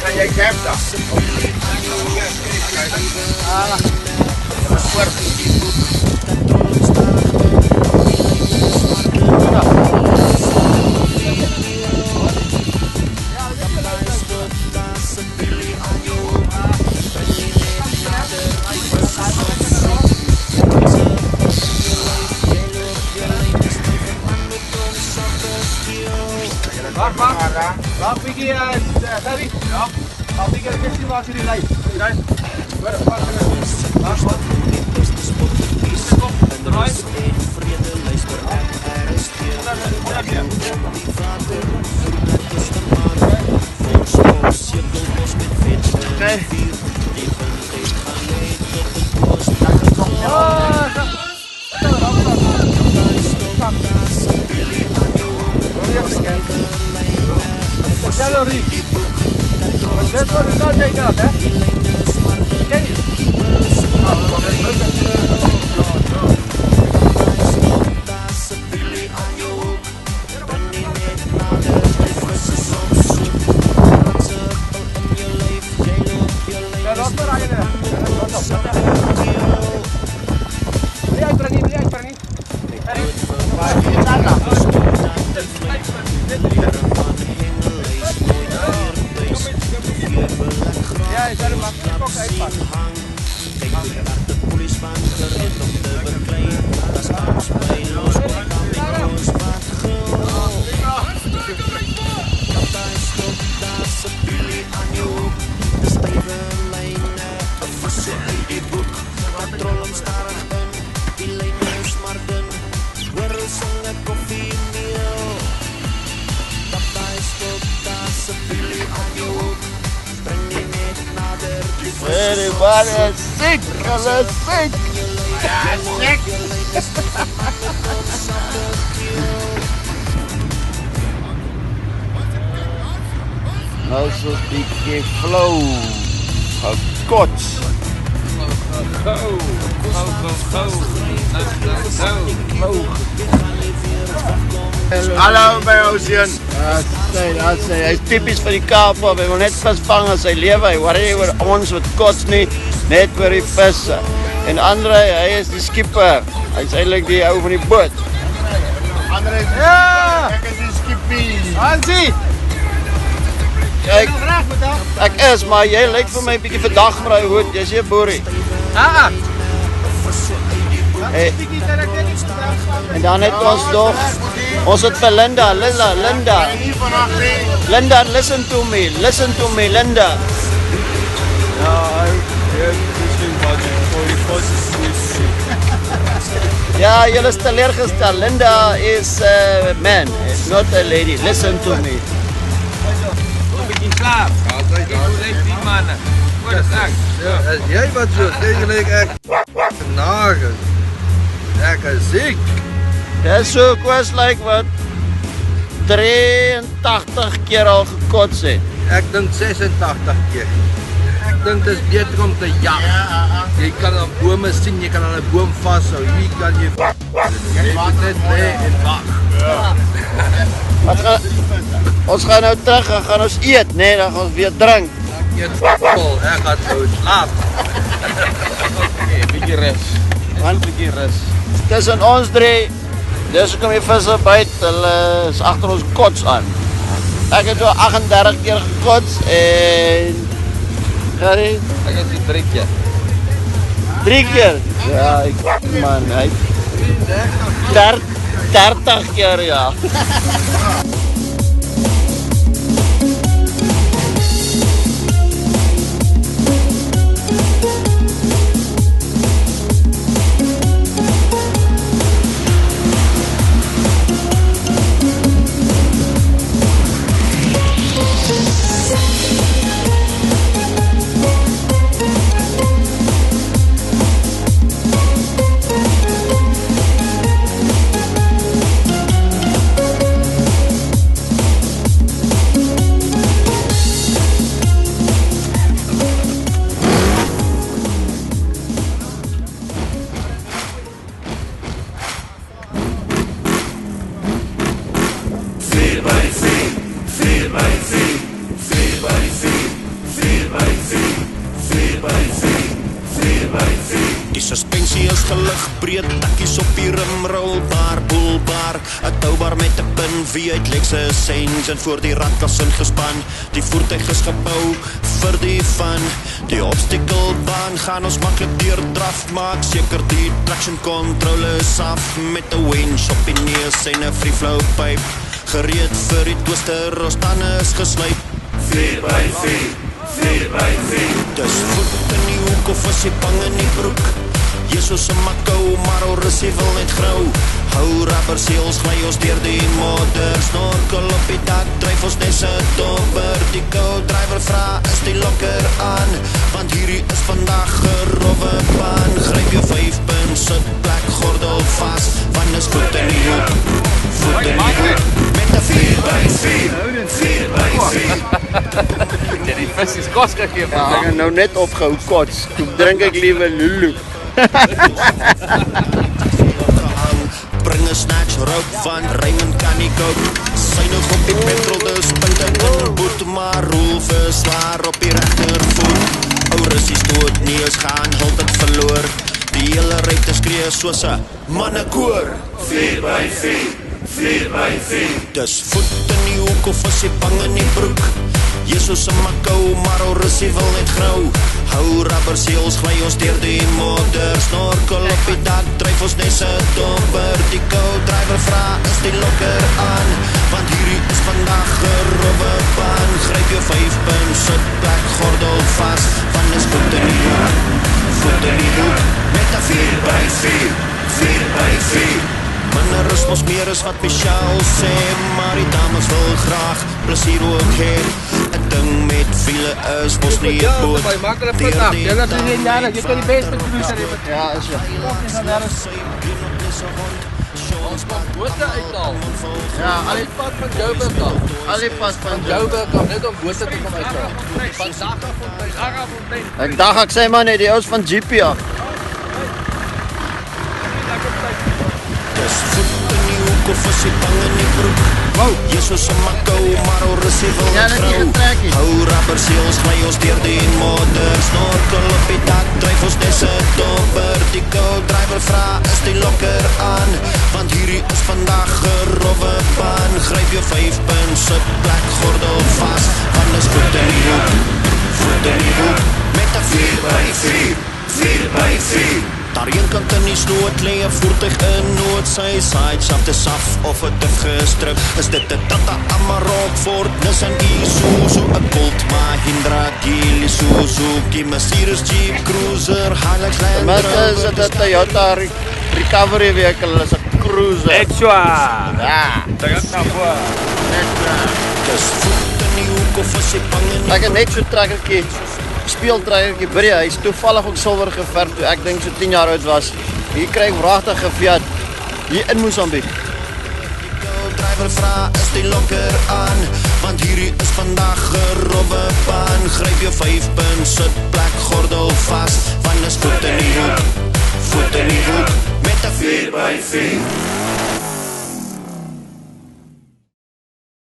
Kan jij kemp dan? Wacht, Vicky, Harry? Ja. I'll think I'll get you watch it live. Right? Where the fuck is it? This one is not taken up, eh? Can you? Ja, ik zou hem ook uitpakken. Everybody is sick, let's sick. Yeah, sick. Nou so 'n bietjie flow. Gekots. Go. Hallo by Ocean. Dat sê, hy is typies vir die Kaap, hy wil net vis vang in sy lewe, hy worry oor ons wat kots nie, net oor die visse. En Andre, hy is die skipper, hy is eintlik die ou van die boot. Andre, ja! Ek is die skippie. Hansie! Ek is, maar jy lyk vir my 'n bietjie verdag met daai hoed, jy's 'n boerie. En dan het ons nog, ons het vir Linda, listen to me, Linda. Ja, julle is teleurgestel, Linda is a man, it's not a lady, listen to me. Een beetje slaap. Altijd, ja. Hoe leeft die mannen? Wat is dat? Ja, jy wat so, tegelijk ek nagen. Ek is ziek. Dis so kwas like wat 83 keer al gekots het. Ek dink 86 keer. Ek dink dit is beter om te jag. Jy kan aan bome sien, jy kan aan 'n boom vashou. Hier kan jy moet net lê en wag. Ons gaan nou terug, gaan ons eet, nee, dan gaan ons weer drink. Ek eet vol, ek gaan nou slaap. Okay, bietjie rus. Tussen ons drie, dis kom die visse byt, hulle is agter ons kots aan. Ek het al 38 keer gekots en Gary, ek het die 3 keer. 3 keer? Ja, man, hy 30 keer, ja. nie is gelig breed, takkies op die rim, rolbaar, boelbaar, 'n toubar met 'n pin, wie uit Lexus engine voor die radkas ingespan, die voertuig is gebou vir die van, die obstakelbaan gaan ons maklik deur draf, maak seker die traction control is af, met 'n winch op die neus en 'n free flow pipe, gereed vir die twister, ons tande is gesluit, 4x4, 4x4, dis voet in die hoek of is die bang in die broek, Jesus en Makkou, maar Orrissie wil net grou, hou rubber seals, glij ons deur die modder, snorkel op die dak, dryf ons net se dobber, die co-driver vra, is die lokker aan, want hierdie is vandag gerowwe baan, gryp jou 5-punt, sitplek, gordel vas, want is voet in die hoek, voet in die hoek, met 'n 4x4, 4x4. Ja, die vis is kos gegee Ja, ek het nou net opgehou kots, toe drink ek liewe Lulu. Bring 'n snatch rook van Raymond kan nie koop, sy nog op die petrol, dus punte in boet, maar Rolf is zwaar op die rechtervoet, Orrissie stoot nie, is gaan hult het verloor, die hele ruimte skree soos 'n mannekoor, 4x4, 4x4, dis voet in die hoek of is die bang in die broek, Jesus en Makkou, maar Orrissie wil net grou, hou rubber seals, glij ons deur die modder, snorkel op die dak, dryf ons net se dobber, die co-driver vra, is die lokker aan, want hierdie is vandag gerowwe baan, gryp jou 5-punt, sitplek, gordel vas, want is voet in die hoek, voet in die hoek, met 'n 4x4, 4x4, minder is mos meer is wat Michelle sê, maar die dames wil graag plesier ook hê, 'n ding met wiele is mos nie 'n boot, maak hulle vandag, jy laat hulle jare, jy kan die beste producer hê. Ja, is ja. Ons kan bote uithaal. Ja, Al die pad van Joburg af. al die pas van Joburg af, net om bote te kom uithaal. Van Daggafontein. Ek dacht ek sê maar net die ouens van GP af. dis voet in die hoek of is die bang in die broek, Jesus en Makkou, maar Orrissie wil Ja, net dit is grou, een trekkie. hou rubber seals, glij ons deur die modder, snorkel op die dak, dryf ons net se dobber, die co-driver vra, is die lokker aan, want hierdie is vandag gerowwe baan, gryp jou 5-punt, sitplek, gordel vas, want is voet in die hoek, voet in die hoek, met 'n 4x4, 4x4, daar een kant in die sloot lê 'n voertuig in nood, sy sideshaft is af of het het gestrip, is dit 'n Tata Amarok, Ford, Nissan Isuzu, 'n Colt, Mahindra, Geely, Suzuki, Mercedes, Jeep, Cruiser, Hilux, Land Maar Rover, is dit 'n Toyota recovery vehicle, is 'n cruiser. Extra. Ja, Terug na voor. dis voet in die hoek of is hy bang in die ek het net so trekkertjie, speeltrekkertjie by die huis, toevallig ook silwer geverf toe ek dink so 10 jaar oud was. Hier kry ek wragtig gefiat, hier in Mosambik. driver vra, is die lokker aan, want hierdie is vandag gerowwe baan, gryp jou 5-punt, sitplek, gordel vas, want is voet in die hoek, met 'n 4x4.